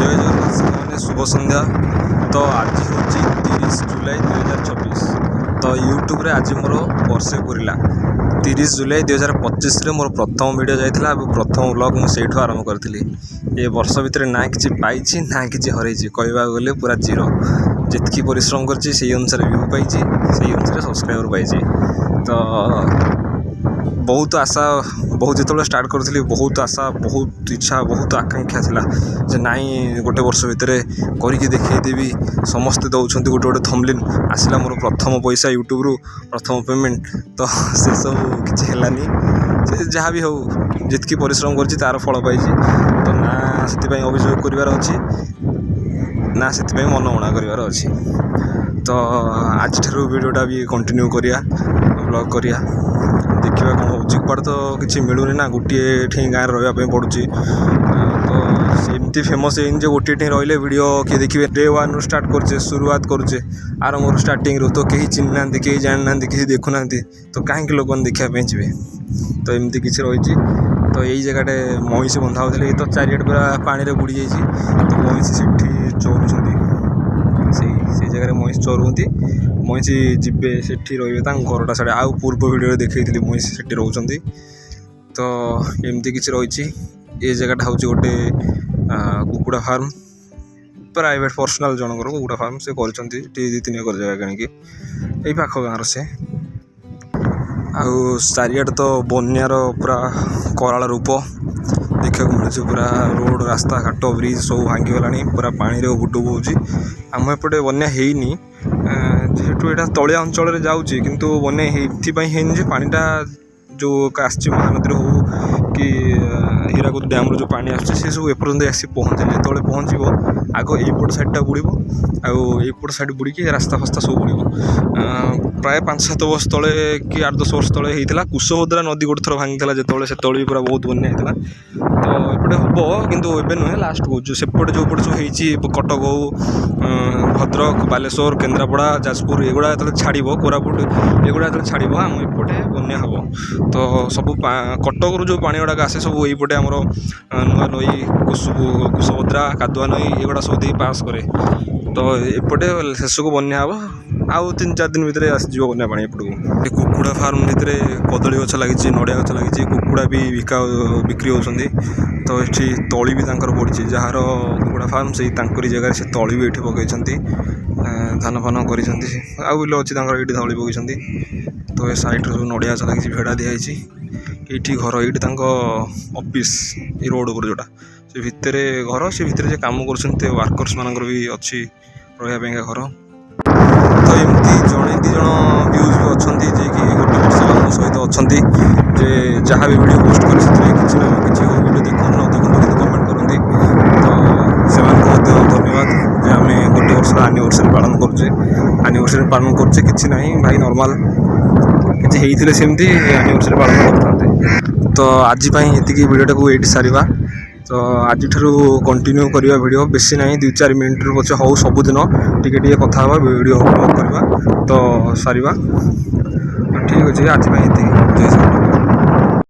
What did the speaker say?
जय जगन्नाथ सामने शुभ संध्या। तो आज हूँ 30 जुलाई 2024। तो यूट्यूब रे आज मोर वर्षे पूरा 30 जुलाई 2025 मोर प्रथम वीडियो जाइला। प्रथम व्लॉग मुझे आरंभ करी। ये वर्ष भितर ना कि पाई ना कि हर कहवा गले पूरा जीरो। जितकी परिश्रम कर अनुसार व्यू पाई अनुसार सब्सक्राइबर पाई। तो बहुत आशा बहुत जो स्टार्ट करी बहुत आशा बहुत इच्छा बहुत आकांक्षा थिला जे नाई गोटे वर्ष भितर करके देखदेवी समस्ते दौरान गोटे गोटे थंबनेल आसला। मोर प्रथम पैसा यूट्यूब रु प्रथम पेमेंट तो से सब किसी है जहाँ भी हो जितकी परिश्रम कर तार फल पाई। तो ना से अभियोग करार अच्छी ना से मनमना करार अच्छी। तो आज वीडियोटा भी कंटिन्यू करिया ब्लॉग करिया देखा कौन हो कड़े तो किसी मिलूनी ना गोटे ठी गाँव रही पड़ू। तो एमती फेमस है जो गोटे ठी रही वीडियो किए देखिए डे 1 रु स्टार्ट करे शुरुआत करुचे आरंभ स्टार्टिंग रू। तो कहीं चिन्ह ना कहीं जानी ना कहीं देखुना तो कहीं लोक देखापी जी। तो एमती किसी रही। तो यही जगह महिष बंधा होते तो चारिआडे पूरा पानी में बुड़ी जाइए। तो महिष से चोरुंट से जगह महिष चोरुंट महिष जीवे से रही घरटा साढ़े आउ पूर्व वीडियो देखी महिष से रोच। तो एमती किसी रही। ये जगह हूँ गोटे कुकुड़ा फार्म प्राइवेट पर्सनाल जनकर कुकुड़ा फार्म से कर 2-3 एकर जगह कि पाख गाँव से आउ चारिआडे तो बन्यार पूरा कराल रूप देखा मिलूँ। पूरा रोड रास्ता घाट ब्रिज सब भांगीगला पूरा पानी डुबुची। आम एपटे बन्या हैनी जेहेतु यहाँ तलिया अंचल जाऊँगी किंतु बन्या ये पानीटा जो आसी महानदी हो कि हीराकुद डैम जो पानी आस सब एपर्यंत आसी पहुँचे जो पहुँच आग यपट साइडटा बुड़ आउट साइड बुड़ी रास्ता फास्ता सब बुड़। प्राय 5-7 वर्ष तले कि 8-10 वर्ष तले होता कुशभद्रा नदी गोटे थर भांगी जो पूरा बहुत बन्या होता। तो एपटे हम कितु एवं नुहे लास्ट कौन सेपटे जो पटे सब कटक हो भद्रक बालेश्वर केन्द्रापड़ा जाजपुर एगुड़ा जो छाड़ कोरापुट एगुड़ा जो छाड़ आम एपटे बन्या हम। तो सब कटक रू जो पानी गुड़ाक आसे सब यहीपटे आमर नुआ नई कुशभद्रा कादुआ नई एगुड़ा सब दे पास करे। तो एपटे शेष को बन्या हम आउ 3-4 दिन भितर आसीज बन्या पानी एपटू। कुकुड़ा फार्म भितर कदली गछ लगी नड़िया गछ लगी कुकुड़ा भी बिक्री होती। तो ये तली भी पड़ी जार कुकुड़ा फार्म से जगह से तली भी ये पकई धान फान कर बिल अच्छी ये तली पकई। तो ये सैड्रे सब नड़िया गछ लगी भेड़ा दिखाई ये घर ये ऑफिस ये रोड पर जोटा से भितर घर से भितर काम कर वर्कर्स मान भी अच्छी रही घर। तो एमती जड़े 2 जन व्यूज भी अच्छा जे कि गोटे वर्ष मो सहित अच्छा जे जहाँ भी वीडियो पोस्ट करे किसी ना कि हो वीडियो देखो न देखो कि कमेंट करती। तो से धन्यवाद जे आम गोटे वर्ष एनिवर्सरी पालन करुचे किसी ना भाई नॉर्मल किसी होते सेमती एनिवर्सरी पालन करते। तो आज ये वीडियोटा को ये सारिबा। तो आज कंटिन्यू करवा वीडियो बेसी ना 2-4 मिनट पचे हो सबुदिन टिके कथा वीडियो अपलोड करवा। तो सारिबा ठीक अच्छे आज ये।